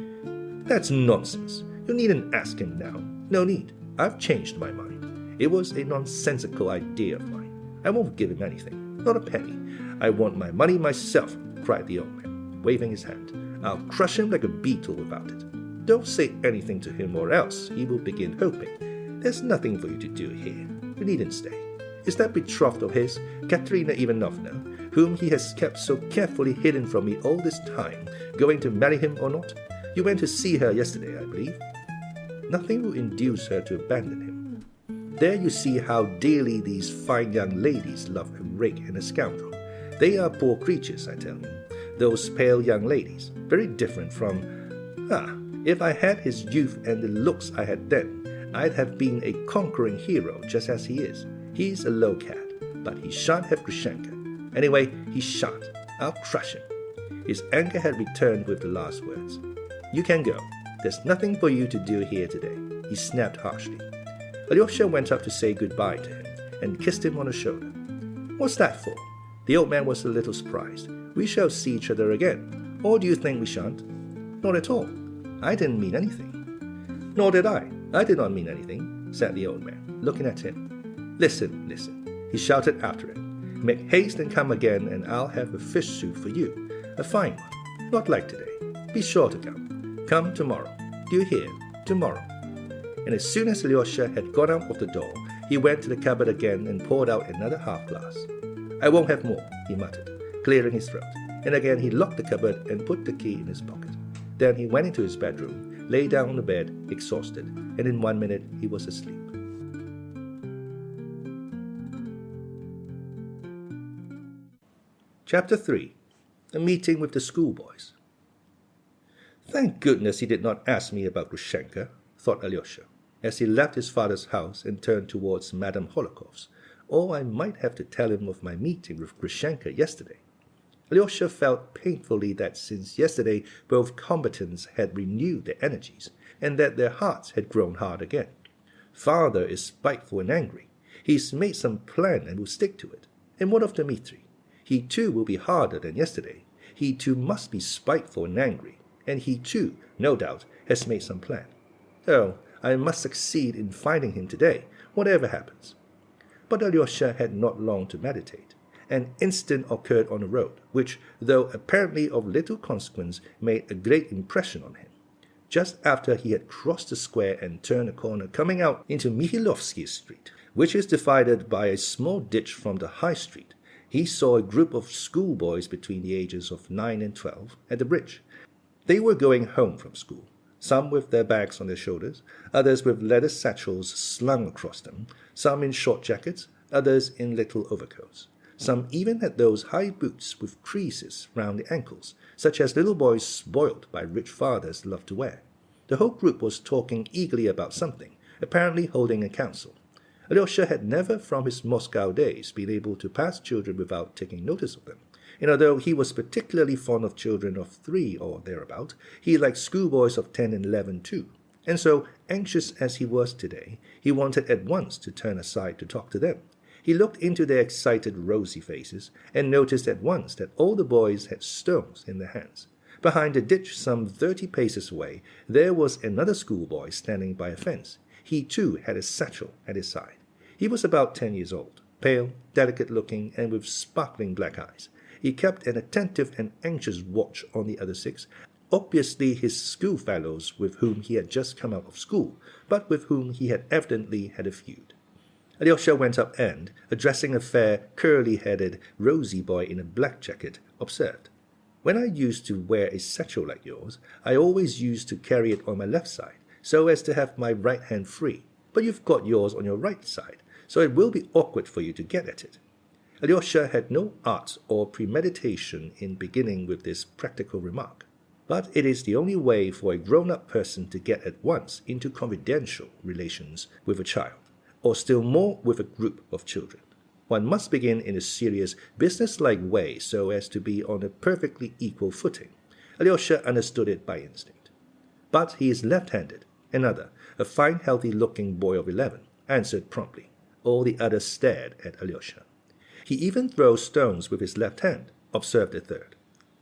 That's nonsense. You needn't ask him now. No need. I've changed my mind. It was a nonsensical idea of mine. I won't give him anything. Not a penny. I want my money myself, cried the old man, waving his hand. I'll crush him like a beetle without it. Don't say anything to him or else he will begin hoping. There's nothing for you to do here. You needn't stay. Is that betrothed of his, Katerina Ivanovna, whom he has kept so carefully hidden from me all this time, going to marry him or not? You went to see her yesterday, I believe. Nothing will induce her to abandon him. There you see how dearly these fine young ladies love a rake and a scoundrel. They are poor creatures, I tell you. Those pale young ladies, very different from... if I had his youth and the looks I had then, I'd have been a conquering hero just as he is. He's a low cad, but he shan't have Grushenka. Anyway, he shan't. I'll crush him. His anger had returned with the last words. You can go. There's nothing for you to do here today, he snapped harshly. Alyosha went up to say goodbye to him and kissed him on the shoulder. What's that for? The old man was a little surprised. We shall see each other again. Or do you think we shan't? Not at all. I didn't mean anything. Nor did I. I did not mean anything, said the old man, looking at him. Listen, he shouted after him. Make haste and come again, and I'll have a fish soup for you. A fine one. Not like today. Be sure to come. Come tomorrow. Do you hear? Tomorrow. And as soon as Alyosha had gone out of the door, he went to the cupboard again and poured out another half-glass. I won't have more, he muttered, clearing his throat. And again he locked the cupboard and put the key in his pocket. Then he went into his bedroom, lay down on the bed, exhausted, and in 1 minute he was asleep. Chapter 3. A meeting with the schoolboys. Thank goodness he did not ask me about Grushenka, thought Alyosha. as he left his father's house and turned towards Madame Hohlakov's, or I might have to tell him of my meeting with Grushenka yesterday. Alyosha felt painfully that since yesterday both combatants had renewed their energies, and that their hearts had grown hard again. Father is spiteful and angry. He's made some plan and will stick to it. And what of Dmitri? He too will be harder than yesterday. He too must be spiteful and angry, and he too, no doubt, has made some plan. Oh, I must succeed in finding him today, whatever happens. But Alyosha had not long to meditate. An incident occurred on the road, which, though apparently of little consequence, made a great impression on him. Just after he had crossed the square and turned a corner coming out into Mihailovsky Street, which is divided by a small ditch from the High Street, he saw a group of schoolboys between the ages of 9 and 12 at the bridge. They were going home from school, some with their bags on their shoulders, others with leather satchels slung across them, some in short jackets, others in little overcoats. Some even had those high boots with creases round the ankles, such as little boys spoiled by rich fathers love to wear. The whole group was talking eagerly about something, apparently holding a council. Alyosha had never from his Moscow days been able to pass children without taking notice of them, and although he was particularly fond of children of 3 or thereabout, he liked schoolboys of 10 and 11 too, and so, anxious as he was today, he wanted at once to turn aside to talk to them. He looked into their excited, rosy faces, and noticed at once that all the boys had stones in their hands. Behind the ditch, some 30 paces away, there was another schoolboy standing by a fence. He too had a satchel at his side. He was about 10 years old, pale, delicate-looking, and with sparkling black eyes. He kept an attentive and anxious watch on the other 6, obviously his schoolfellows with whom he had just come out of school, but with whom he had evidently had a feud. Alyosha went up and, addressing a fair, curly-headed, rosy boy in a black jacket, observed, "When I used to wear a satchel like yours, I always used to carry it on my left side, so as to have my right hand free. But you've got yours on your right side, so it will be awkward for you to get at it." Alyosha had no art or premeditation in beginning with this practical remark, but it is the only way for a grown-up person to get at once into confidential relations with a child, or still more with a group of children. One must begin in a serious, business-like way so as to be on a perfectly equal footing. Alyosha understood it by instinct. But he is left-handed. Another, a fine, healthy-looking boy of 11, answered promptly. All the others stared at Alyosha. "He even throws stones with his left hand," observed a third.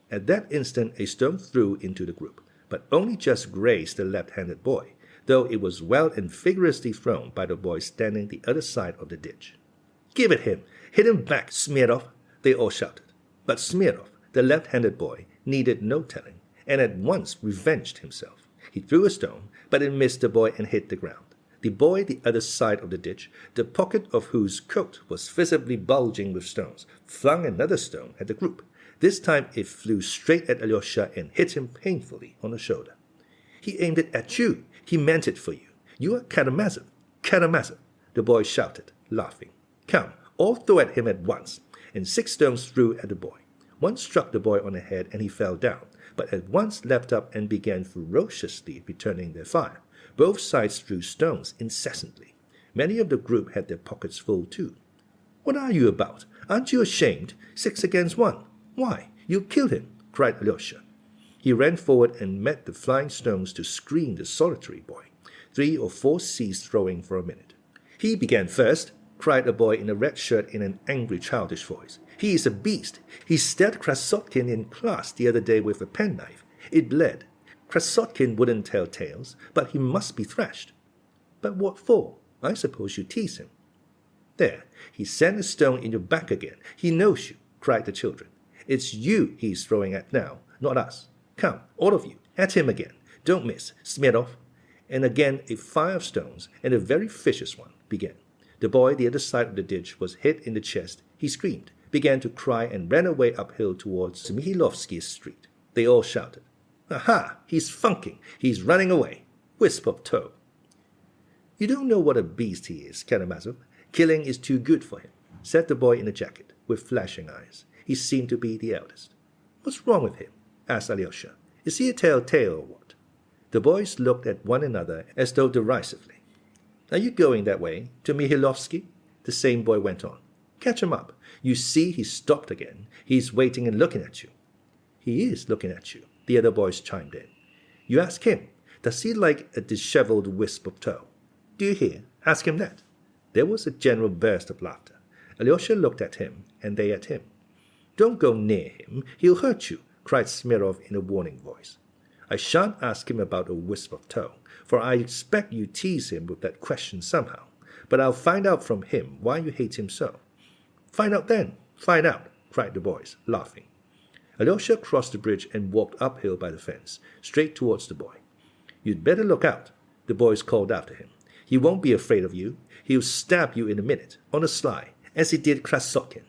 At that instant a stone flew into the group, but only just grazed the left-handed boy, though it was well and vigorously thrown by the boy standing the other side of the ditch. "Give it him! Hit him back, Smirnov!" they all shouted. But Smirnov, the left-handed boy, needed no telling, and at once revenged himself. He threw a stone, but it missed the boy and hit the ground. The boy the other side of the ditch, the pocket of whose coat was visibly bulging with stones, flung another stone at the group. This time it flew straight at Alyosha and hit him painfully on the shoulder. "He aimed it at you. He meant it for you. You are Karamazov. Karamazov," the boy shouted, laughing. "Come, all throw at him at once." And 6 stones flew at the boy. One struck the boy on the head and he fell down, but at once leapt up and began ferociously returning their fire. Both sides threw stones incessantly. Many of the group had their pockets full too. "What are you about? Aren't you ashamed? 6 against 1. Why, you killed him," cried Alyosha. He ran forward and met the flying stones to screen the solitary boy. 3 or 4 ceased throwing for a minute. "He began first," cried a boy in a red shirt in an angry, childish voice. "He is a beast. He stabbed Krasotkin in class the other day with a penknife. It bled. Krasotkin wouldn't tell tales, but he must be thrashed." "But what for? I suppose you tease him." "There, he sent a stone in your back again. He knows you," cried the children. "It's you he's throwing at now, not us. Come, all of you, at him again. Don't miss, Smirnov." And again a fire of stones, and a very vicious one, began. The boy the other side of the ditch was hit in the chest. He screamed, began to cry, and ran away uphill towards Mihailovsky Street. They all shouted, "Aha! He's funking! He's running away! Wisp of tow!" "You don't know what a beast he is, Karamazov. Killing is too good for him," said the boy in the jacket, with flashing eyes. He seemed to be the eldest. "What's wrong with him?" asked Alyosha. "Is he a tell-tale or what?" The boys looked at one another as though derisively. Are you going that way, to Mihailovsky? The same boy went on. Catch him up. You see he's stopped again. He's waiting and looking at you. He is looking at you, the other boys chimed in. You ask him. Does he like a disheveled wisp of tow? Do you hear? Ask him that. There was a general burst of laughter. Alyosha looked at him, and they at him. Don't go near him. He'll hurt you, cried Smirnov in a warning voice. I shan't ask him about a wisp of tow, for I expect you tease him with that question somehow. But I'll find out from him why you hate him so. Find out then. Find out, cried the boys, laughing. Alyosha crossed the bridge and walked uphill by the fence, straight towards the boy. You'd better look out, the boys called after him. He won't be afraid of you. He'll stab you in a minute, on the sly, as he did Krasotkin.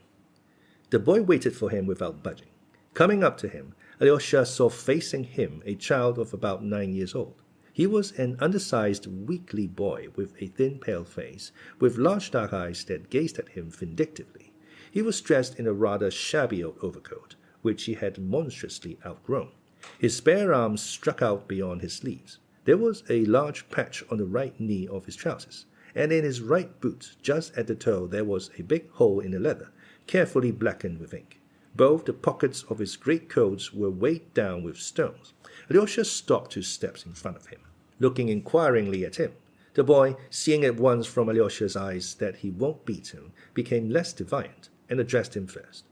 The boy waited for him without budging. Coming up to him, Alyosha saw facing him a child of about 9 years old. He was an undersized, weakly boy with a thin, pale face, with large dark eyes that gazed at him vindictively. He was dressed in a rather shabby old overcoat, which he had monstrously outgrown. His spare arms struck out beyond his sleeves. There was a large patch on the right knee of his trousers, and in his right boot, just at the toe, there was a big hole in the leather, carefully blackened with ink. Both the pockets of his greatcoats were weighed down with stones. Alyosha stopped 2 steps in front of him, looking inquiringly at him. The boy, seeing at once from Alyosha's eyes that he won't beat him, became less defiant, and addressed him first.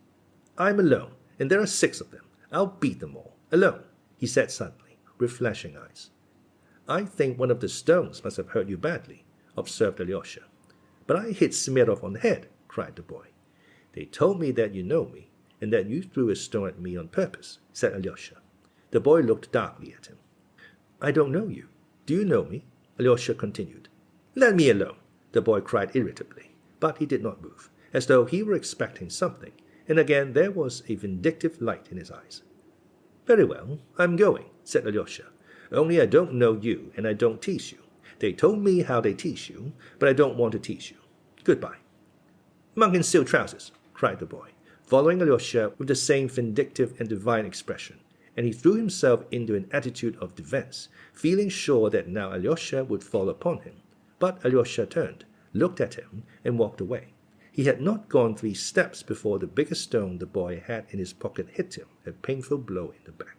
I'm alone, and there are 6 of them. I'll beat them all, alone, he said suddenly, with flashing eyes. I think one of the stones must have hurt you badly, observed Alyosha. But I hit Smirnov on the head, cried the boy. They told me that you know me, and that you threw a stone at me on purpose, said Alyosha. The boy looked darkly at him. I don't know you. Do you know me? Alyosha continued. Let me alone, the boy cried irritably, but he did not move, as though he were expecting something, and again there was a vindictive light in his eyes. Very well, I'm going, said Alyosha. Only I don't know you, and I don't tease you. They told me how they tease you, but I don't want to tease you. Goodbye. Monk in silk trousers, cried the boy, following Alyosha with the same vindictive and divine expression, and he threw himself into an attitude of defense, feeling sure that now Alyosha would fall upon him. But Alyosha turned, looked at him, and walked away. He had not gone 3 steps before the biggest stone the boy had in his pocket hit him a painful blow in the back.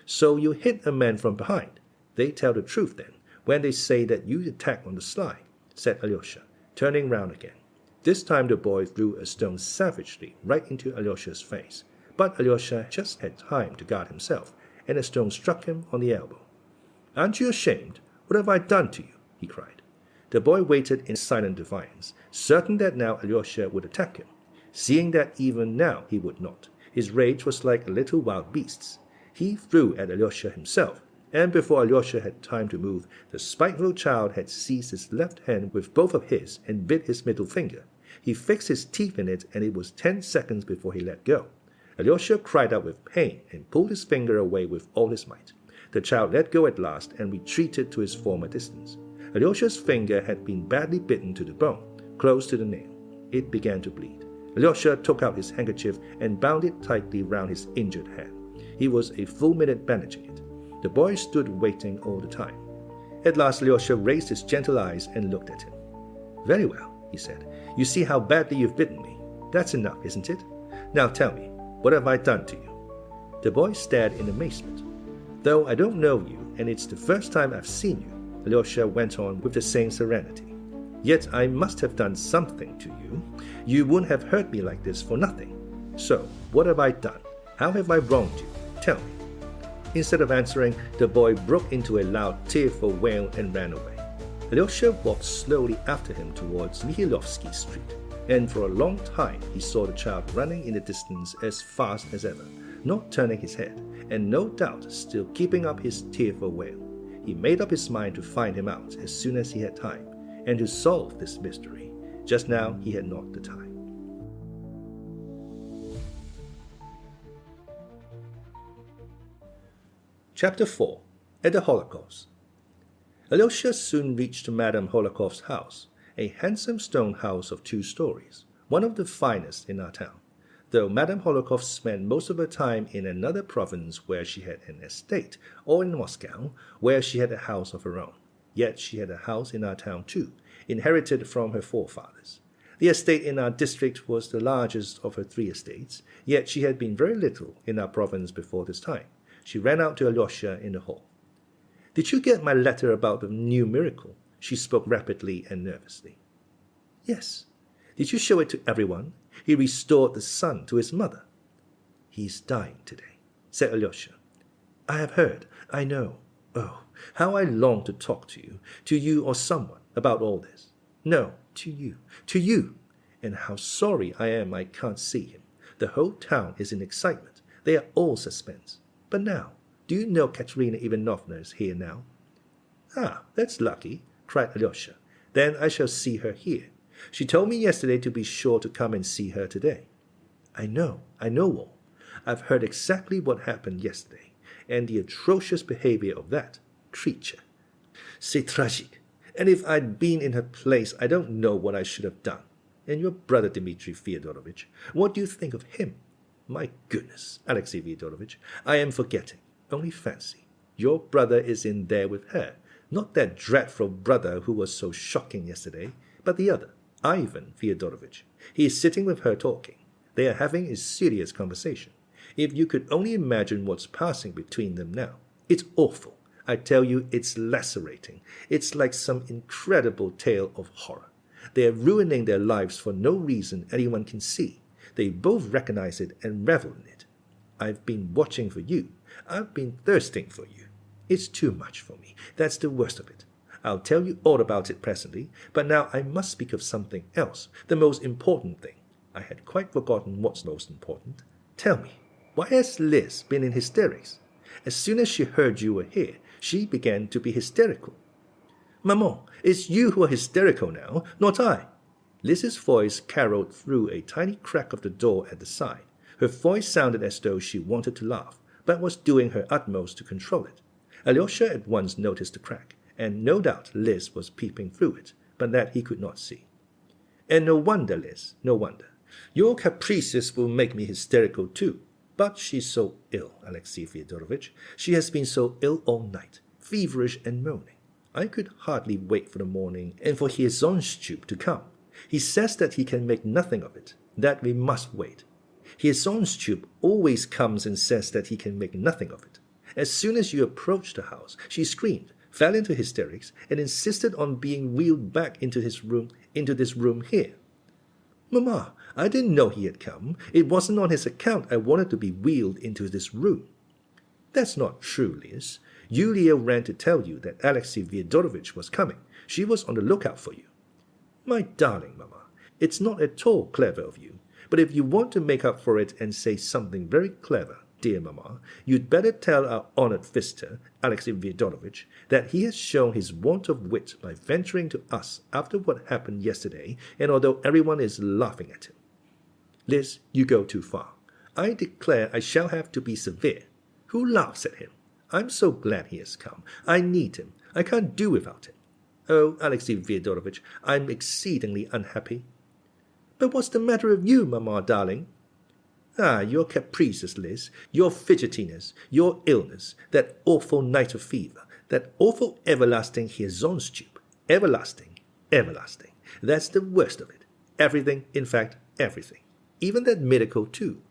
So you hit a man from behind. They tell the truth then, when they say that you attack on the sly, said Alyosha, turning round again. This time the boy threw a stone savagely right into Alyosha's face, but Alyosha just had time to guard himself, and the stone struck him on the elbow. Aren't you ashamed? What have I done to you? He cried. The boy waited in silent defiance, certain that now Alyosha would attack him. Seeing that even now he would not, his rage was like a little wild beast's. He threw at Alyosha himself, and before Alyosha had time to move, the spiteful child had seized his left hand with both of his and bit his middle finger. He fixed his teeth in it, and it was 10 seconds before he let go. Alyosha cried out with pain and pulled his finger away with all his might. The child let go at last and retreated to his former distance. Alyosha's finger had been badly bitten to the bone, close to the nail. It began to bleed. Alyosha took out his handkerchief and bound it tightly round his injured hand. He was a full minute bandaging it. The boy stood waiting all the time. At last Alyosha raised his gentle eyes and looked at him. Very well, he said. You see how badly you've bitten me. That's enough, isn't it? Now tell me, what have I done to you? The boy stared in amazement. Though I don't know you, and it's the first time I've seen you, Alyosha went on with the same serenity. Yet I must have done something to you. You wouldn't have hurt me like this for nothing. So, what have I done? How have I wronged you? Tell me. Instead of answering, the boy broke into a loud, tearful wail and ran away. Alyosha walked slowly after him towards Mihailovsky Street, and for a long time he saw the child running in the distance as fast as ever, not turning his head, and no doubt still keeping up his tearful wail. He made up his mind to find him out as soon as he had time, and to solve this mystery. Just now he had not the time. Chapter 4. At the Hohlakovs. Alyosha soon reached Madame Hohlakov's house, a handsome stone house of 2 stories, one of the finest in our town, though Madame Hohlakov spent most of her time in another province where she had an estate, or in Moscow, where she had a house of her own. Yet she had a house in our town too, inherited from her forefathers. The estate in our district was the largest of her 3 estates, yet she had been very little in our province before this time. She ran out to Alyosha in the hall. "Did you get my letter about the new miracle?" She spoke rapidly and nervously. "Yes." "Did you show it to everyone? He restored the son to his mother." "He is dying today," said Alyosha. "I have heard. I know. Oh, how I long to talk to you or someone, about all this. No, to you. And how sorry I am I can't see him. The whole town is in excitement. They are all suspense. But now, do you know Katerina Ivanovna is here now?" "Ah, that's lucky," cried Alyosha. "Then I shall see her here. She told me yesterday to be sure to come and see her today." I know all. I've heard exactly what happened yesterday, and the atrocious behavior of that creature. C'est tragique. And if I'd been in her place, I don't know what I should have done. And your brother Dmitri Fyodorovitch, what do you think of him? My goodness, Alexei Fyodorovitch, I am forgetting. Only fancy, your brother is in there with her, not that dreadful brother who was so shocking yesterday, but the other, Ivan Fyodorovitch. He is sitting with her talking. They are having a serious conversation. If you could only imagine what's passing between them now. It's awful. I tell you, it's lacerating. It's like some incredible tale of horror. They are ruining their lives for no reason anyone can see. They both recognize it and revel in it. I've been watching for you. I've been thirsting for you. It's too much for me. That's the worst of it. I'll tell you all about it presently, but now I must speak of something else, the most important thing. I had quite forgotten what's most important. Tell me, why has Liz been in hysterics? As soon as she heard you were here, she began to be hysterical. Maman, it's you who are hysterical now, not I. Liz's voice caroled through a tiny crack of the door at the side. Her voice sounded as though she wanted to laugh, but was doing her utmost to control it. Alyosha at once noticed the crack, and no doubt Liz was peeping through it, but that he could not see. And no wonder, Liz, no wonder. Your caprices will make me hysterical too. But she's so ill, Alexei Fyodorovitch. She has been so ill all night, feverish and moaning. I could hardly wait for the morning and for Hiezonstchuk to come. He says that he can make nothing of it, that we must wait. Hiezonstchuk always comes and says that he can make nothing of it. As soon as you approached the house, she screamed, fell into hysterics, and insisted on being wheeled back into this room here. Mamma, I didn't know he had come. It wasn't on his account I wanted to be wheeled into this room. That's not true, Liz. Yulia ran to tell you that Alexei Fyodorovitch was coming. She was on the lookout for you. My darling Mamma, it's not at all clever of you. But if you want to make up for it and say something very clever, dear Mamma, you'd better tell our honored visitor, Alexei Fyodorovitch, that he has shown his want of wit by venturing to us after what happened yesterday, and although everyone is laughing at him. Liz, you go too far. I declare I shall have to be severe. Who laughs at him? I'm so glad he has come. I need him. I can't do without him. Oh, Alexei Fyodorovitch, I'm exceedingly unhappy. But what's the matter with you, Mamma, darling? Ah, your caprices, Liz, your fidgetiness, your illness, that awful night of fever, that awful everlasting Hiezonstchuk. Everlasting, everlasting. That's the worst of it. Everything, in fact, everything. Even that miracle, too.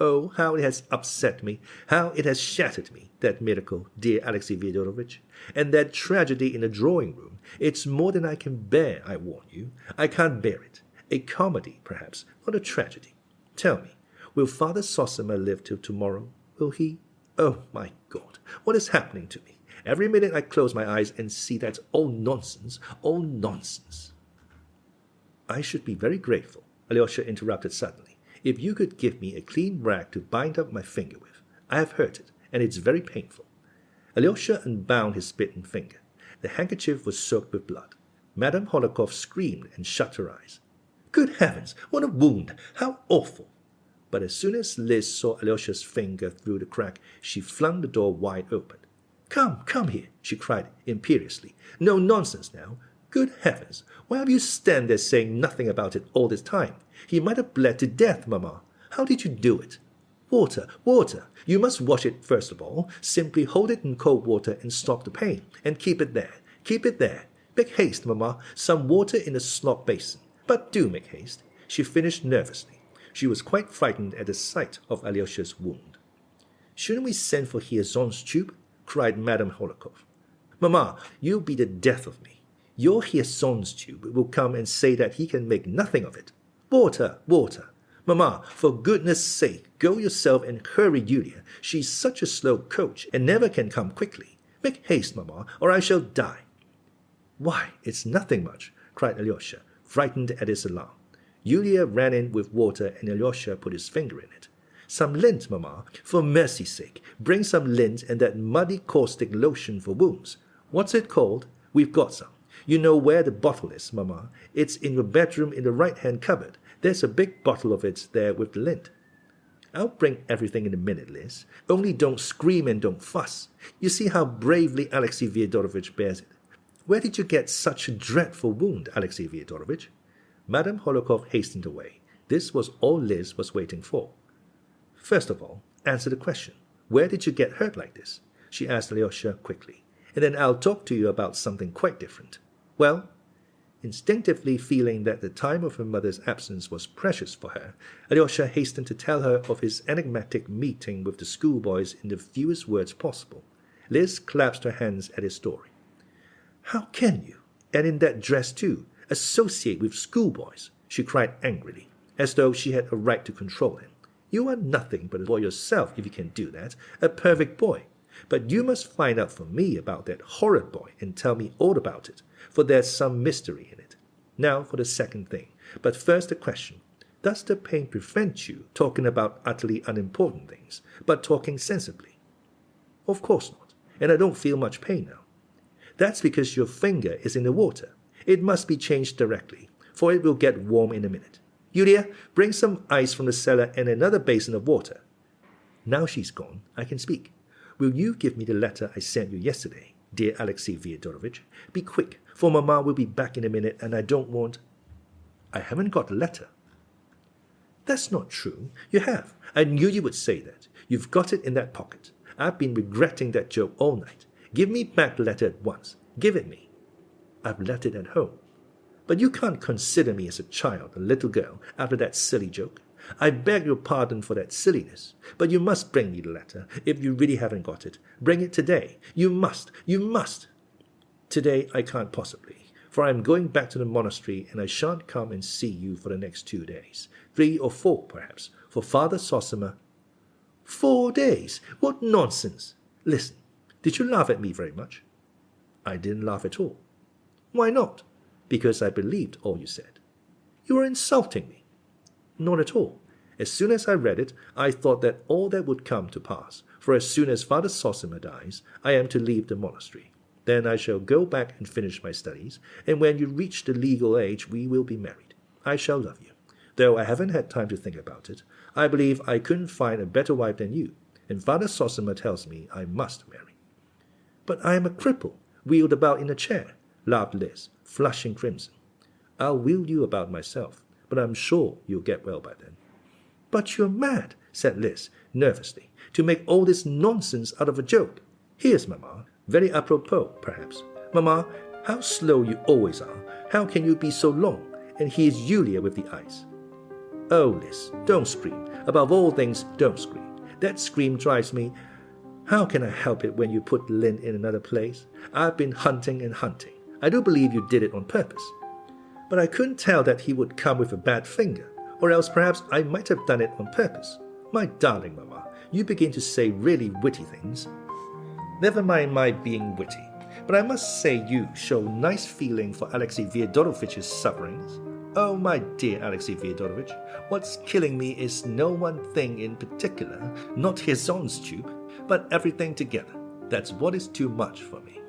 Oh, how it has upset me, how it has shattered me, that miracle, dear Alexei Fyodorovitch. And that tragedy in the drawing-room, it's more than I can bear, I warn you. I can't bear it. A comedy, perhaps, not a tragedy. Tell me, will Father Zossima live till tomorrow? Will he? Oh, my God, what is happening to me? Every minute I close my eyes and see that all nonsense, all nonsense. I should be very grateful, Alyosha interrupted suddenly, if you could give me a clean rag to bind up my finger with. I have hurt it, and it's very painful. Alyosha unbound his bitten finger. The handkerchief was soaked with blood. Madame Hohlakov screamed and shut her eyes. Good heavens, what a wound! How awful! But as soon as Liz saw Alyosha's finger through the crack, she flung the door wide open. Come here, she cried imperiously. No nonsense now. Good heavens, why have you stand there saying nothing about it all this time? He might have bled to death, Mamma. How did you do it? Water, water. You must wash it first of all. Simply hold it in cold water and stop the pain, and keep it there. Keep it there. Make haste, Mamma. Some water in the slop basin. But do make haste. She finished nervously. She was quite frightened at the sight of Alyosha's wound. Shouldn't we send for Hiazon's tube? Cried Madame Hohlakov. Mamma, you'll be the death of me. Your Hiazon's tube will come and say that he can make nothing of it. Water, water. Mamma, for goodness sake, go yourself and hurry Yulia. She's such a slow coach and never can come quickly. Make haste, Mamma, or I shall die. Why, it's nothing much, cried Alyosha, frightened at his alarm. Yulia ran in with water and Alyosha put his finger in it. Some lint, Mamma. For mercy's sake, bring some lint and that muddy caustic lotion for wounds. What's it called? We've got some. You know where the bottle is, Mamma. It's in your bedroom in the right-hand cupboard. There's a big bottle of it there with the lint. I'll bring everything in a minute, Liz. Only don't scream and don't fuss. You see how bravely Alexey Fyodorovitch bears it. Where did you get such a dreadful wound, Alexey Fyodorovitch? Madame Hohlakov hastened away. This was all Liz was waiting for. First of all, answer the question. Where did you get hurt like this? She asked Alyosha quickly. And then I'll talk to you about something quite different. Well, instinctively feeling that the time of her mother's absence was precious for her, Alyosha hastened to tell her of his enigmatic meeting with the schoolboys in the fewest words possible. Liz clasped her hands at his story. How can you, and in that dress too, associate with schoolboys? She cried angrily, as though she had a right to control him. You are nothing but a boy yourself if you can do that, a perfect boy. But you must find out for me about that horrid boy and tell me all about it, for there's some mystery in it. Now for the second thing. But first the question. Does the pain prevent you talking about utterly unimportant things, but talking sensibly? Of course not, and I don't feel much pain now. That's because your finger is in the water. It must be changed directly, for it will get warm in a minute. Yulia, bring some ice from the cellar and another basin of water. Now she's gone, I can speak. Will you give me the letter I sent you yesterday, dear Alexey Fyodorovitch? Be quick, for Mamma will be back in a minute and I don't want... I haven't got the letter. That's not true. You have. I knew you would say that. You've got it in that pocket. I've been regretting that joke all night. Give me back the letter at once. Give it me. I've left it at home. But you can't consider me as a child, a little girl, after that silly joke. I beg your pardon for that silliness, but you must bring me the letter, if you really haven't got it. Bring it today. You must. You must. Today I can't possibly, for I am going back to the monastery and I shan't come and see you for the next 2 days. 3 or 4, perhaps, for Father Zossima. 4 days? What nonsense! Listen, did you laugh at me very much? I didn't laugh at all. Why not? Because I believed all you said. You are insulting me. Not at all. As soon as I read it, I thought that all that would come to pass, for as soon as Father Zossima dies, I am to leave the monastery. Then I shall go back and finish my studies, and when you reach the legal age, we will be married. I shall love you. Though I haven't had time to think about it, I believe I couldn't find a better wife than you, and Father Zossima tells me I must marry. But I am a cripple, wheeled about in a chair, laughed Liz, flushing crimson. I'll wheel you about myself, but I'm sure you'll get well by then. But you're mad, said Liz, nervously, to make all this nonsense out of a joke. Here's Mamma, very apropos, perhaps. Mamma, how slow you always are. How can you be so long? And here's Yulia with the ice. Oh, Liz, don't scream. Above all things, don't scream. That scream drives me. How can I help it when you put lint in another place? I've been hunting and hunting. I do believe you did it on purpose. But I couldn't tell that he would come with a bad finger, or else perhaps I might have done it on purpose. My darling Mamma, you begin to say really witty things. Never mind my being witty, but I must say you show nice feeling for Alexey Fyodorovitch's sufferings. Oh, my dear Alexey Fyodorovitch, what's killing me is no one thing in particular, not his own tube, but everything together. That's what is too much for me.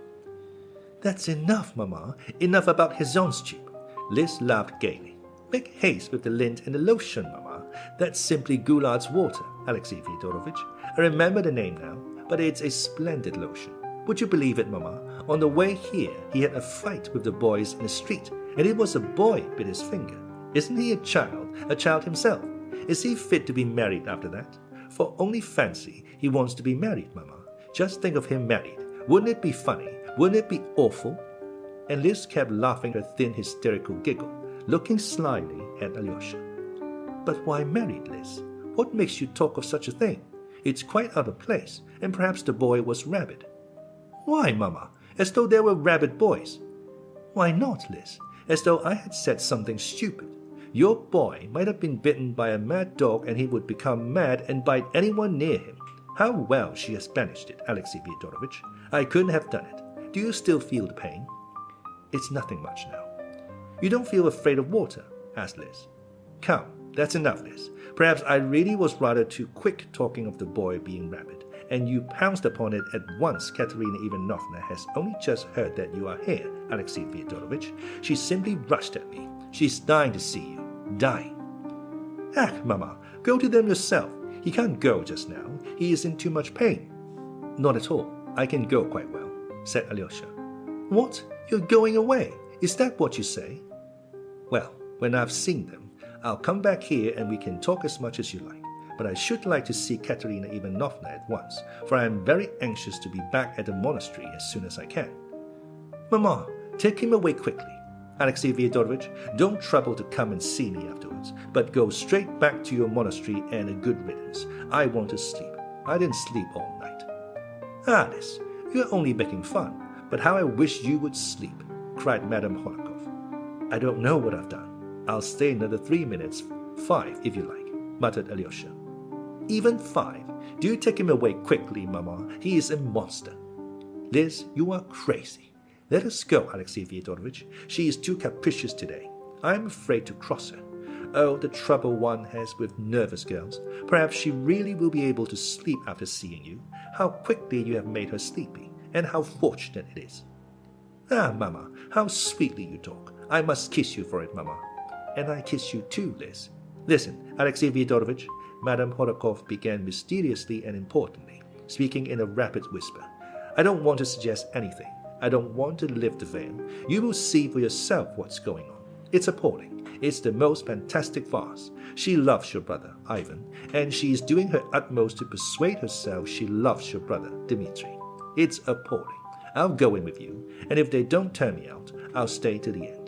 That's enough, Mamma. Enough about his own tube. Liz laughed gaily. Make haste with the lint and the lotion, Mamma. That's simply Goulard's water, Alexey Fyodorovitch. I remember the name now, but it's a splendid lotion. Would you believe it, Mamma? On the way here, he had a fight with the boys in the street, and it was a boy bit his finger. Isn't he a child himself? Is he fit to be married after that? For only fancy, he wants to be married, Mamma. Just think of him married. Wouldn't it be funny? Wouldn't it be awful? and Liz kept laughing her thin, hysterical giggle, looking slyly at Alyosha. But why married, Liz? What makes you talk of such a thing? It's quite out of place, and perhaps the boy was rabid. Why, Mama? As though there were rabid boys. Why not, Liz? As though I had said something stupid. Your boy might have been bitten by a mad dog and he would become mad and bite anyone near him. How well she has banished it, Alexey Fyodorovich. I couldn't have done it. Do you still feel the pain? It's nothing much now. You don't feel afraid of water? Asked Liz. Come, that's enough, Liz. Perhaps I really was rather too quick talking of the boy being rabid, and you pounced upon it at once. Katerina Ivanovna has only just heard that you are here, Alexey Fyodorovich. She simply rushed at me. She's dying to see you. Dying. Mamma, go to them yourself. He can't go just now. He is in too much pain. Not at all. I can go quite well, said Alyosha. What? You're going away? Is that what you say? Well, when I've seen them, I'll come back here and we can talk as much as you like. But I should like to see Katerina Ivanovna at once, for I am very anxious to be back at the monastery as soon as I can. Mamma, take him away quickly. Alexey Fyodorovich, don't trouble to come and see me afterwards, but go straight back to your monastery and a good riddance. I want to sleep. I didn't sleep all night. Alice, you're only making fun, but how I wish you would sleep, cried Madame Hohlakov. I don't know what I've done. I'll stay another 3 minutes, 5 if you like, muttered Alyosha. Even 5? Do take him away quickly, Mamma. He is a monster. Liz, you are crazy. Let us go, Alexey Fyodorovich. She is too capricious today. I am afraid to cross her. Oh, the trouble one has with nervous girls. Perhaps she really will be able to sleep after seeing you. How quickly you have made her sleepy, and how fortunate it is. Mamma, how sweetly you talk. I must kiss you for it, Mamma. And I kiss you too, Liz. Listen, Alexey Fyodorovich, Madame Hohlakov began mysteriously and importantly, speaking in a rapid whisper. I don't want to suggest anything. I don't want to lift the veil. You will see for yourself what's going on. It's appalling. It's the most fantastic farce. She loves your brother, Ivan, and she is doing her utmost to persuade herself she loves your brother, Dmitri. It's appalling. I'll go in with you, and if they don't turn me out, I'll stay to the end.